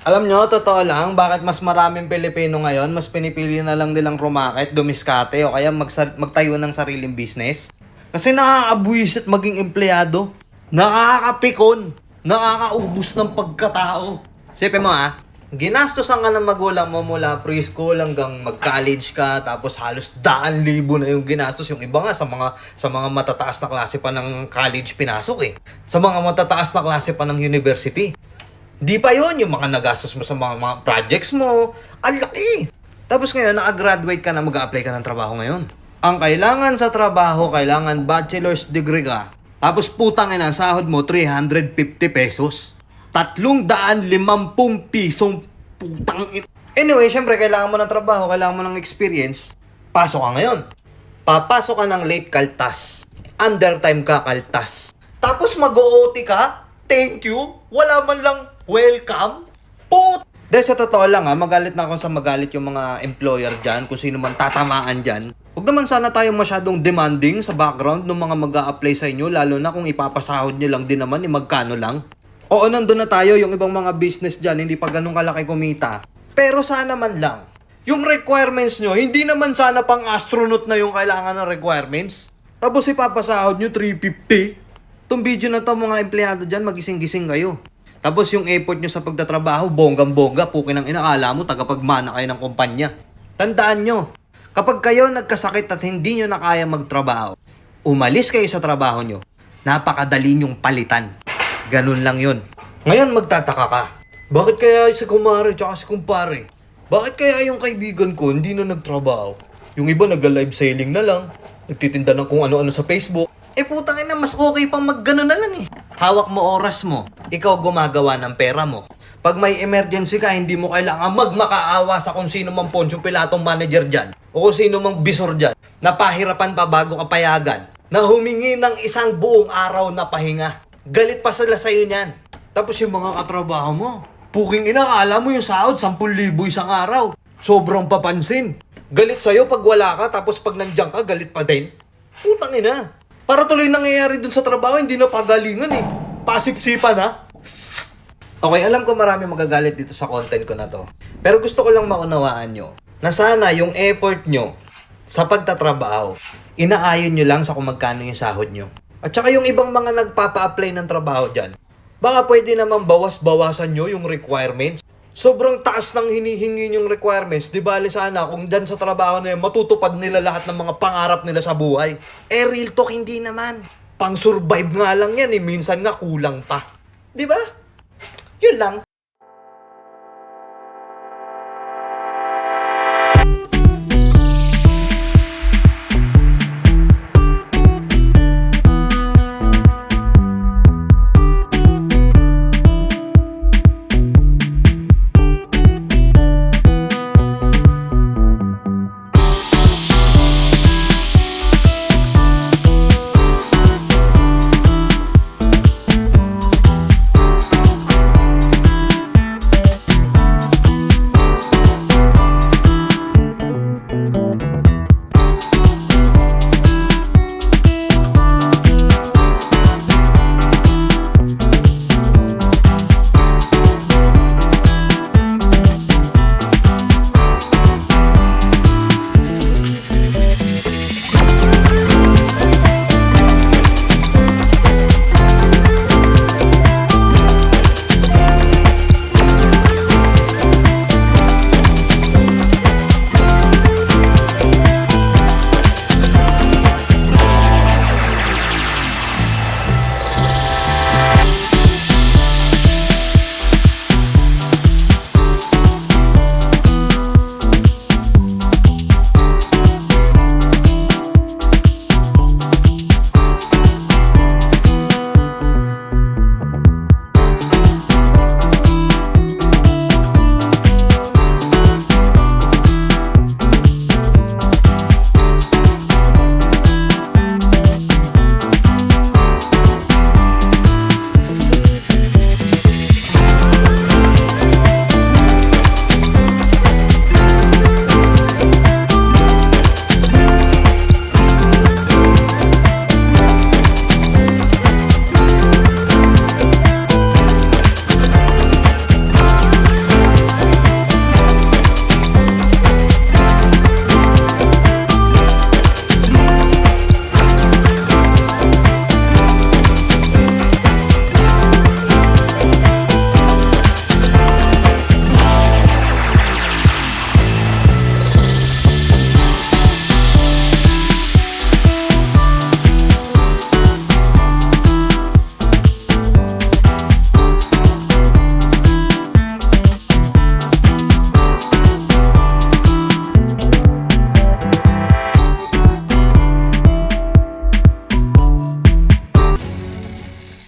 Alam nyo, totoo lang, bakit mas maraming Pilipino ngayon, mas pinipili na lang nilang rumakit, dumiskarte, o kaya magtayo ng sariling business? Kasi nakakabuwisit maging empleyado. Nakakapikon. Nakakaubos ng pagkatao. Sipin mo ginastosan ka ng magulang mo mula preschool hanggang mag-college ka, tapos halos 100,000 na yung ginastos. Yung iba nga sa mga matataas na klase pa ng college pinasok Sa mga matataas na klase pa ng university. Di pa yon yung mga nagastos mo sa mga projects mo. Ang laki! Tapos ngayon, nakagraduate ka na, mag-a-apply ka ng trabaho ngayon. Ang kailangan sa trabaho, kailangan bachelor's degree ka. Tapos putang ina, sahod mo 350 pesos. 350 pisong putang ina. Anyway, syempre, kailangan mo ng trabaho, kailangan mo ng experience. Pasok ka ngayon. Papasok ka ng late kaltas. Undertime ka kaltas. Tapos mag-OT ka. Thank you. Wala man lang welcome. Dahil sa totoo lang magalit na ako sa magalit yung mga employer dyan, kung sino man tatamaan dyan. Huwag naman sana tayo masyadong demanding sa background ng mga mag-a-apply sa inyo, lalo na kung ipapasahod nyo lang din naman, magkano lang. Oo, nandun na tayo, yung ibang mga business dyan, hindi pa ganun kalaki kumita. Pero sana man lang, yung requirements nyo, hindi naman sana pang astronaut na yung kailangan ng requirements. Tapos ipapasahod nyo 350. Itong video na to, mga empleyado dyan, magising-gising kayo. Tapos yung effort nyo sa pagtatrabaho, bonggang-bongga, pukin ang inaala mo, tagapagmana kayo ng kumpanya. Tandaan nyo, kapag kayo nagkasakit at hindi nyo na kaya magtrabaho, umalis kayo sa trabaho nyo, napakadali nyong palitan. Ganun lang yun. Ngayon magtataka ka, bakit kaya si kumare at si kumpare? Bakit kaya yung kaibigan ko hindi na nagtrabaho? Yung iba nagla-live selling na lang, nagtitinda ng kung ano-ano sa Facebook. Putang ina, mas okay pang maggano na lang Hawak mo oras mo. Ikaw gumagawa ng pera mo. Pag may emergency ka, hindi mo kailangan magmakaawa sa kung sino mang Poncio Pilatong manager dyan. O kung sino mang bisor dyan. Napahirapan pa bago ka payagan. Na humingi ng isang buong araw na pahinga. Galit pa sila sa'yo niyan. Tapos yung mga katrabaho mo, puking ina, kala mo yung sahod 10,000 isang araw. Sobrang papansin. Galit sa'yo pag wala ka, tapos pag nandiyan ka, galit pa din. Putang ina. Para tuloy nangyayari dun sa trabaho, hindi na pagalingan Pasip-sipan Okay, alam ko marami magagalit dito sa content ko na to. Pero gusto ko lang maunawaan nyo na sana yung effort nyo sa pagtatrabaho, inaayon nyo lang sa kung magkano yung sahod nyo. At saka yung ibang mga nagpapa-apply ng trabaho dyan, baka pwede naman bawas-bawasan nyo yung requirements. Sobrang taas ng hinihingi yung requirements, di bali sana kung dyan sa trabaho na yun, matutupad nila lahat ng mga pangarap nila sa buhay. Real talk, hindi naman. Pang-survive nga lang yan minsan nga kulang pa. Di ba? Yun lang.